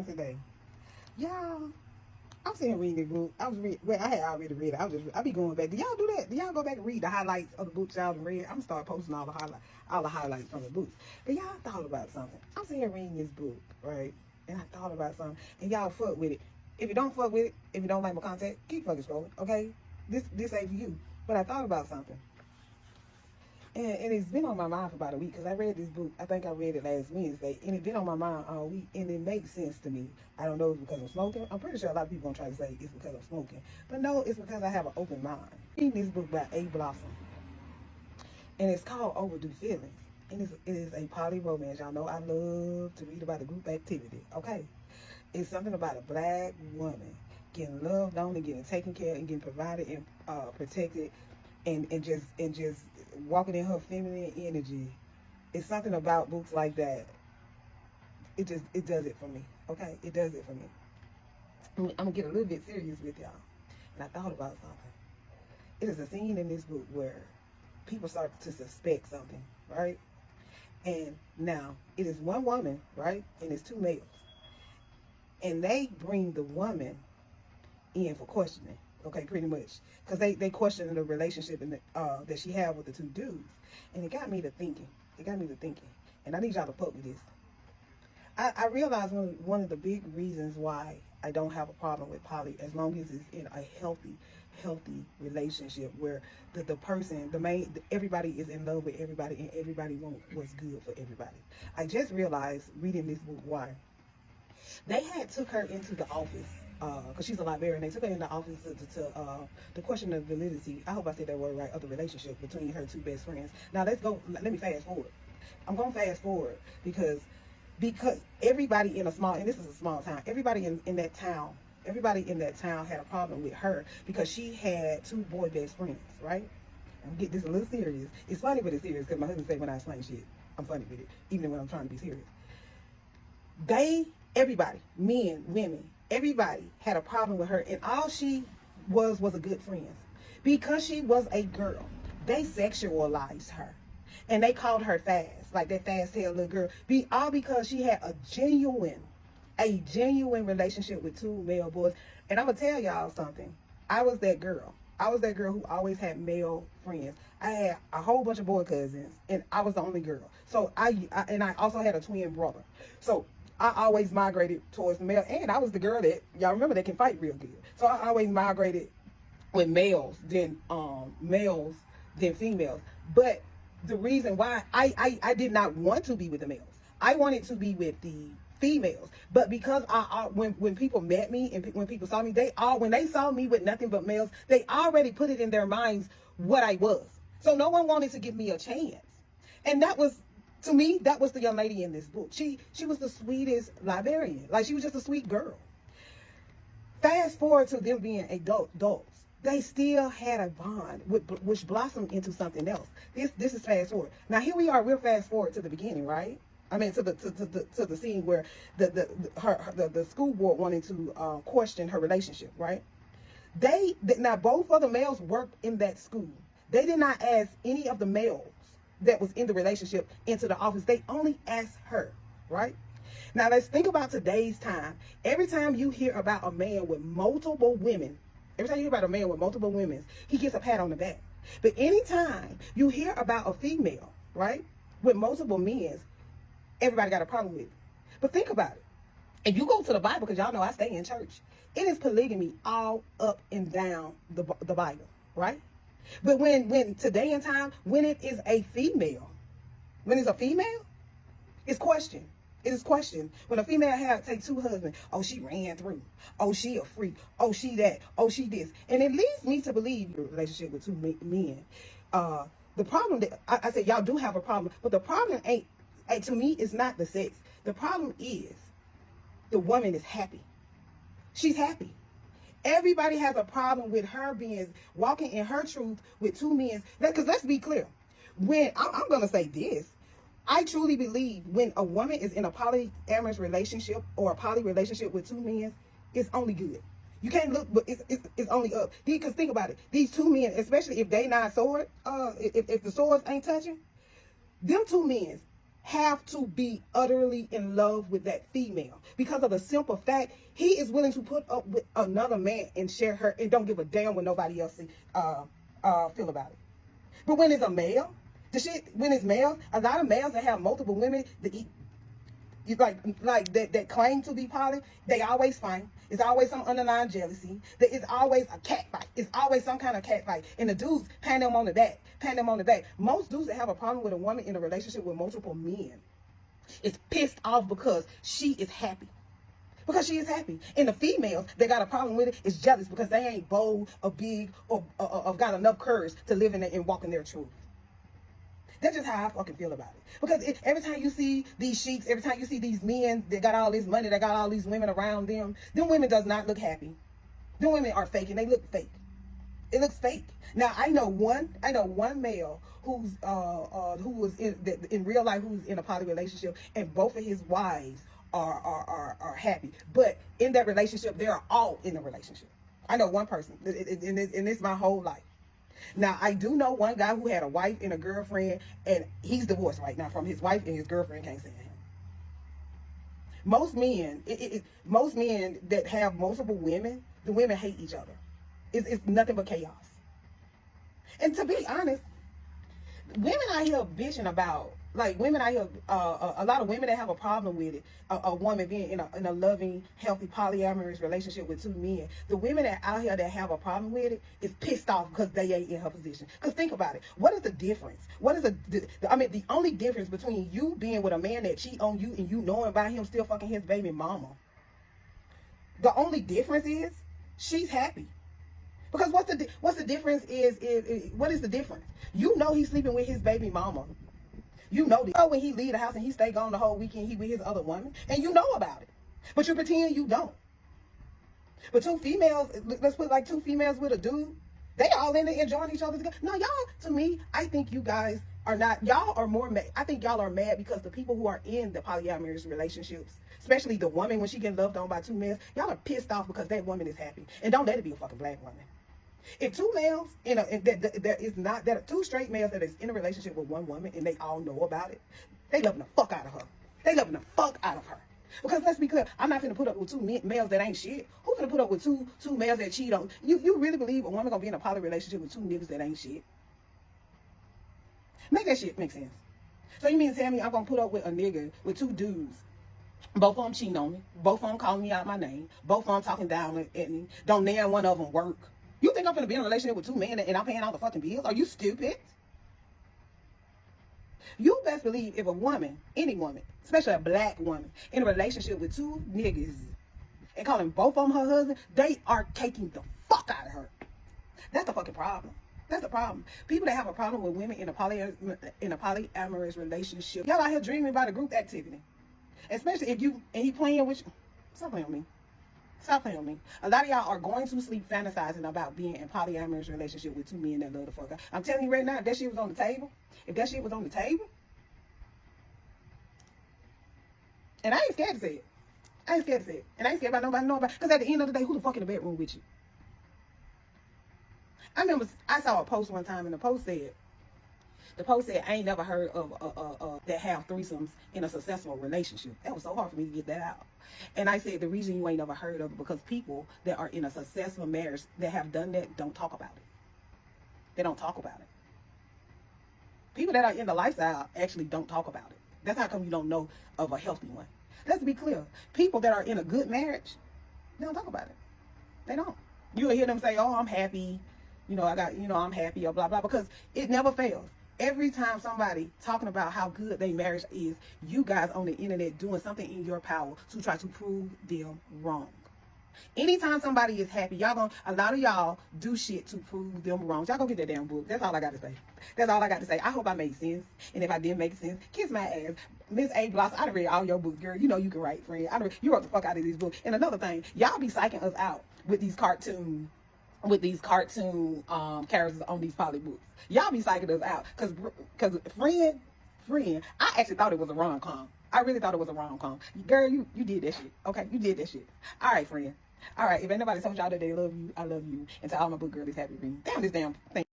happened today? Y'all, I'm sitting reading the book. Well, I had already read it. I be going back. Do y'all do that? Do y'all go back and read the highlights of the books y'all read? I'm gonna start posting all the highlights from the books. But y'all thought about something. I'm sitting here reading this book, right? And I thought about something. And y'all fuck with it. If you don't fuck with it, if you don't like my content, keep fucking scrolling, okay? This ain't for you. But I thought about something. And it's been on my mind for about a week because I read this book. I think I read it last Wednesday, and it's been on my mind all week, and it makes sense to me. I don't know if it's because I'm smoking. I'm pretty sure a lot of people gonna try to say it's because I'm smoking, but no, it's because I have an open mind. Reading this book by A. Blossom, and it's called Overdue Feelings, and it is a poly romance. Y'all know I love to read about a group activity. Okay, it's something about a black woman getting loved on and getting taken care of and getting provided and protected. And just walking in her feminine energy. It's something about books like that. It does it for me. Okay, it does it for me. I'm gonna get a little bit serious with y'all. And I thought about something. It is a scene in this book where people start to suspect something, right? And now it is one woman, right, and it's two males, and they bring the woman in for questioning. Okay, pretty much, because they questioned the relationship that she had with the two dudes, and it got me to thinking. And I need y'all to fuck with this. I realized one of the big reasons why I don't have a problem with poly, as long as it's in a healthy relationship where the person, everybody is in love with everybody and everybody wants what's good for everybody. I just realized reading this book why. They had took her into the office because she's a librarian. They took her in the office to question the validity, I hope I said that word right, of the relationship between her two best friends. Now let me fast forward. I'm going to fast forward because everybody in and this is a small town, everybody in that town had a problem with her because she had two boy best friends, right? I'm going to get this a little serious. It's funny, but it's serious because my husband said when I explain shit, I'm funny with it, even when I'm trying to be serious. Everybody, men, women, everybody had a problem with her, and all she was a good friend. Because she was a girl, they sexualized her, and they called her fast, like that fast-tailed little girl. All because she had a genuine relationship with two male boys. And I'm gonna tell y'all something. I was that girl who always had male friends. I had a whole bunch of boy cousins, and I was the only girl. So I also had a twin brother. So I always migrated towards the male, and I was the girl that y'all remember that can fight real good. So I always migrated with males than females. But the reason why I did not want to be with the males, I wanted to be with the females. But because when people met me and when people saw me, when they saw me with nothing but males, they already put it in their minds what I was. So no one wanted to give me a chance, and that was. To me, that was the young lady in this book. She was the sweetest librarian. Like, she was just a sweet girl. Fast forward to them being adults. They still had a bond which blossomed into something else. This is fast forward. Now here we are. We'll fast forward to the beginning, right? I mean, to the scene where the school board wanted to question her relationship, right? Now both of the males worked in that school. They did not ask any of the males that was in the relationship into the office. They only asked her, right? Now let's think about today's time. Every time you hear about a man with multiple women, he gets a pat on the back. But anytime you hear about a female, right, with multiple men, everybody got a problem with it. But think about it. If you go to the Bible, because y'all know I stay in church, it is polygamy all up and down the Bible, right? But when today in time, when it is a female, it's questioned. It is questioned. When a female take two husbands, oh, she ran through. Oh, she a freak. Oh, she that. Oh, she this. And it leads me to believe your relationship with two men. The problem that I said, y'all do have a problem, but the problem ain't to me, it's not the sex. The problem is the woman is happy. She's happy. Everybody has a problem with her walking in her truth with two men. Because let's be clear. When I'm going to say this, I truly believe when a woman is in a polyamorous relationship or a poly relationship with two men, it's only good. You can't look, but it's only up. Because think about it. These two men, especially if they not sword, if the swords ain't touching, them two men, have to be utterly in love with that female because of the simple fact he is willing to put up with another man and share her and don't give a damn what nobody else feel about it. But when it's a male, when it's male, a lot of males that have multiple women, that claim to be poly, they always fight. It's always some underlying jealousy. It's always a cat fight. It's always some kind of cat fight. And the dudes pan them on the back. Most dudes that have a problem with a woman in a relationship with multiple men is pissed off because she is happy. Because she is happy. And the females that got a problem with it is jealous because they ain't bold or big or got enough courage to live in it and walk in their truth. That's just how I fucking feel about it. Because every time you see these sheiks, every time you see these men that got all this money, that got all these women around them women does not look happy. Them women are fake and they look fake. It looks fake. Now I know one male who was in real life who's in a poly relationship, and both of his wives are happy. But in that relationship, they are all in the relationship. I know one person, and it's my whole life. Now, I do know one guy who had a wife and a girlfriend, and he's divorced right now from his wife, and his girlfriend can't stand him. Most men that have multiple women, the women hate each other. It's nothing but chaos. And to be honest, women out here bitching about, like, women out here, a lot of women that have a problem with it, a woman being in a loving, healthy, polyamorous relationship with two men. The women that out here that have a problem with it is pissed off because they ain't in her position. Because think about it. What is the difference? The only difference between you being with a man that cheat on you and you knowing about him still fucking his baby mama, the only difference is she's happy. Because what's the difference what is the difference? You know he's sleeping with his baby mama. You know when he leave the house and he stay gone the whole weekend, he with his other woman, and you know about it. But you pretend you don't. But two females, let's put like two females with a dude, they all in there enjoying each other together. No, y'all, to me, I think you guys are not, y'all are more mad. I think y'all are mad because the people who are in the polyamorous relationships, especially the woman when she get loved on by two men, y'all are pissed off because that woman is happy. And don't let it be a fucking black woman. If two males two straight males that is in a relationship with one woman and they all know about it, they loving the fuck out of her. They loving the fuck out of her. Because let's be clear, I'm not finna put up with two males that ain't shit. Who finna put up with two males that cheat on you? You really believe a woman gonna be in a poly relationship with two niggas that ain't shit? Make that shit make sense. So you mean to tell me I'm gonna put up with a nigga with two dudes, both of them cheating on me, both of them calling me out my name, both of them talking down at me, don't none one of them work? You think I'm gonna be in a relationship with two men and I'm paying all the fucking bills? Are you stupid? You best believe if a woman, any woman, especially a black woman, in a relationship with two niggas and calling both of them her husband, they are taking the fuck out of her. That's the fucking problem. That's the problem. People that have a problem with women in a polyamorous relationship, y'all out here dreaming about a group activity. Especially if he playing with you. Stop playing with me. Stop playing with me. A lot of y'all are going to sleep fantasizing about being in a polyamorous relationship with two men that love the fuck out. I'm telling you right now, if that shit was on the table, and I ain't scared to say it. And I ain't scared about nobody knowing about it. Because at the end of the day, who the fuck in the bedroom with you? I remember I saw a post one time, and the post said, I ain't never heard of that have threesomes in a successful relationship. That was so hard for me to get that out. And I said, the reason you ain't never heard of it because people that are in a successful marriage that have done that don't talk about it. They don't talk about it. People that are in the lifestyle actually don't talk about it. That's how come you don't know of a healthy one. Let's be clear. People that are in a good marriage, they don't talk about it. They don't. You'll hear them say, oh, I'm happy. I'm happy or blah, blah, because it never fails. Every time somebody talking about how good their marriage is, you guys on the internet doing something in your power to try to prove them wrong. Anytime somebody is happy, a lot of y'all do shit to prove them wrong. Y'all go get that damn book. That's all I got to say. That's all I got to say. I hope I made sense. And if I didn't make sense, kiss my ass. Miss A. Blossom, I done read all your books, girl. You know you can write, friend. You wrote the fuck out of these books. And another thing, y'all be psyching us out with these cartoon characters on these poly books. Y'all be psyching us out. Cause friend, I actually thought it was a rom-com. I really thought it was a rom-com. Girl, you did that shit. Okay, you did that shit. All right, friend. All right, if anybody told y'all that they love you, I love you. And to all my book girlies, happy reading. Damn this damn thing.